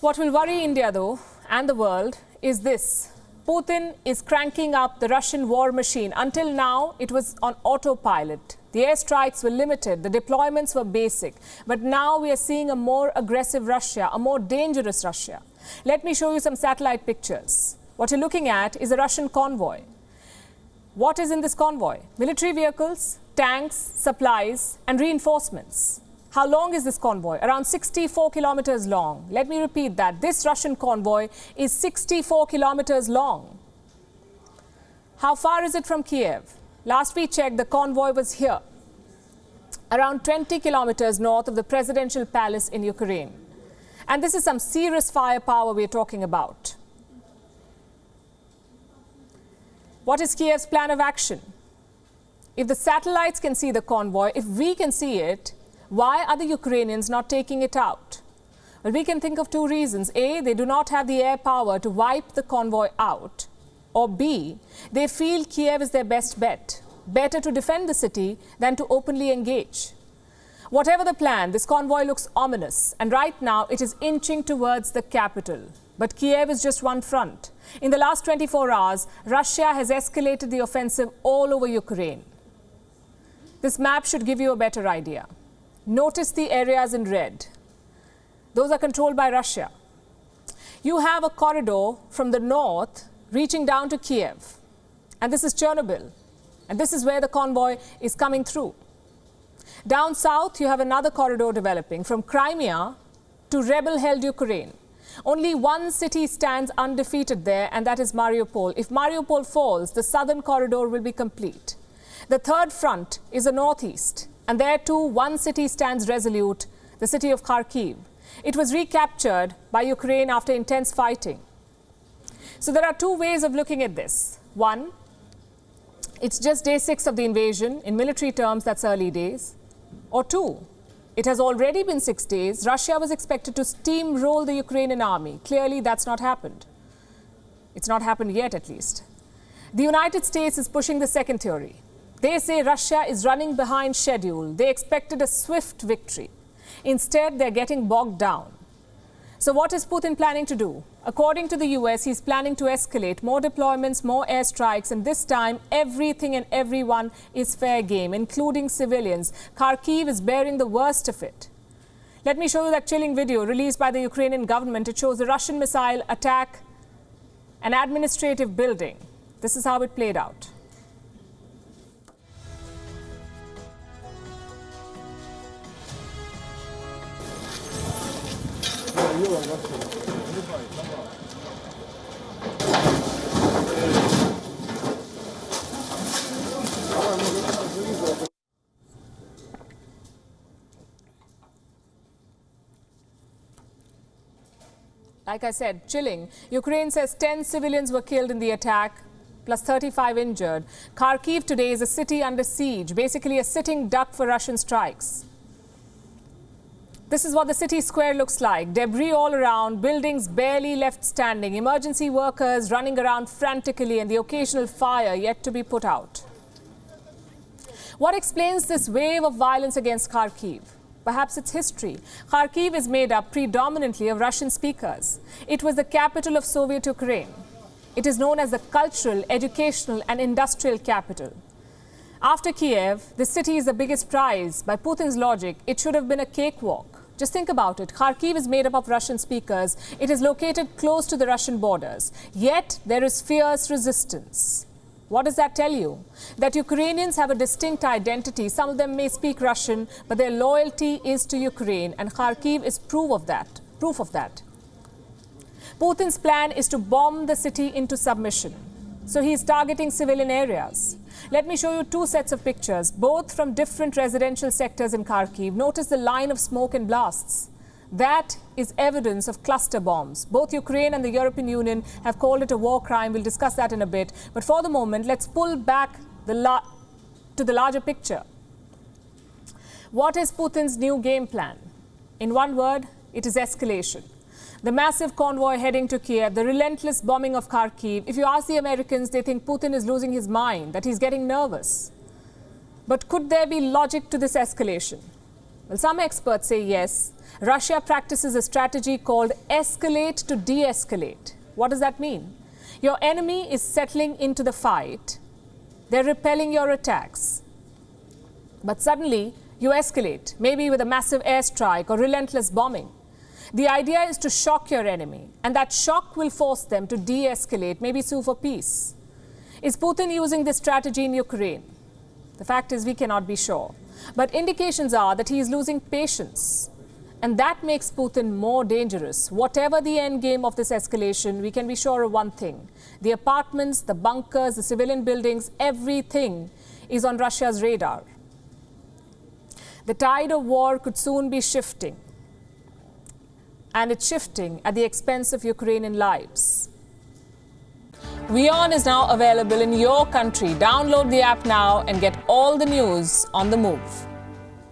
What will worry India, though, and the world, is this. Putin is cranking up the Russian war machine. Until now, it was on autopilot. The airstrikes were limited, the deployments were basic. But now we are seeing a more aggressive Russia, a more dangerous Russia. Let me show you some satellite pictures. What you're looking at is a Russian convoy. What is in this convoy? Military vehicles, tanks, supplies, and reinforcements. How long is this convoy? Around 64 kilometers long. Let me repeat that. This Russian convoy is 64 kilometers long. How far is it from Kiev? Last we checked, the convoy was here, around 20 kilometers north of the presidential palace in Ukraine. And this is some serious firepower we're talking about. What is Kiev's plan of action? If the satellites can see the convoy, if we can see it, why are the Ukrainians not taking it out? Well, we can think of two reasons. A, they do not have the air power to wipe the convoy out. Or B, they feel Kiev is their best bet. Better to defend the city than to openly engage. Whatever the plan, this convoy looks ominous. And right now, it is inching towards the capital. But Kiev is just one front. In the last 24 hours, Russia has escalated the offensive all over Ukraine. This map should give you a better idea. Notice the areas in red. Those are controlled by Russia. You have a corridor from the north reaching down to Kiev. And this is Chernobyl. And this is where the convoy is coming through. Down south, you have another corridor developing from Crimea to rebel-held Ukraine. Only one city stands undefeated there, and that is Mariupol. If Mariupol falls, the southern corridor will be complete. The third front is the northeast. And there too, one city stands resolute, the city of Kharkiv. It was recaptured by Ukraine after intense fighting. So there are two ways of looking at this. One, it's just day 6 of the invasion. In military terms, that's early days. Or two, it has already been 6 days. Russia was expected to steamroll the Ukrainian army. Clearly, that's not happened. It's not happened yet, at least. The United States is pushing the second theory. They say Russia is running behind schedule. They expected a swift victory. Instead, they're getting bogged down. So what is Putin planning to do? According to the US, he's planning to escalate more deployments, more airstrikes, and this time everything and everyone is fair game, including civilians. Kharkiv is bearing the worst of it. Let me show you that chilling video released by the Ukrainian government. It shows the Russian missile attack an administrative building. This is how it played out. Like I said, chilling. Ukraine says 10 civilians were killed in the attack, plus 35 injured. Kharkiv today is a city under siege, basically a sitting duck for Russian strikes. This is what the city square looks like. Debris all around, buildings barely left standing, emergency workers running around frantically, and the occasional fire yet to be put out. What explains this wave of violence against Kharkiv? Perhaps it's history. Kharkiv is made up predominantly of Russian speakers. It was the capital of Soviet Ukraine. It is known as the cultural, educational, and industrial capital. After Kiev, the city is the biggest prize. By Putin's logic, it should have been a cakewalk. Just think about it. Kharkiv is made up of Russian speakers. It is located close to the Russian borders. Yet, there is fierce resistance. What does that tell you? That Ukrainians have a distinct identity. Some of them may speak Russian, but their loyalty is to Ukraine, and Kharkiv is proof of that. Putin's plan is to bomb the city into submission. So he is targeting civilian areas. Let me show you two sets of pictures, both from different residential sectors in Kharkiv. Notice the line of smoke and blasts. That is evidence of cluster bombs. Both Ukraine and the European Union have called it a war crime. We'll discuss that in a bit. But for the moment, let's pull back to the larger picture. What is Putin's new game plan? In one word, it is escalation. The massive convoy heading to Kiev, the relentless bombing of Kharkiv. If you ask the Americans, they think Putin is losing his mind, that he's getting nervous. But could there be logic to this escalation? Well, some experts say yes, Russia practices a strategy called escalate to de-escalate. What does that mean? Your enemy is settling into the fight. They're repelling your attacks. But suddenly, you escalate, maybe with a massive airstrike or relentless bombing. The idea is to shock your enemy, and that shock will force them to de-escalate, maybe sue for peace. Is Putin using this strategy in Ukraine? The fact is, we cannot be sure. But indications are that he is losing patience. And that makes Putin more dangerous. Whatever the end game of this escalation, we can be sure of one thing. The apartments, the bunkers, the civilian buildings, everything is on Russia's radar. The tide of war could soon be shifting. And it's shifting at the expense of Ukrainian lives. WION is now available in your country. Download the app now and get all the news on the move.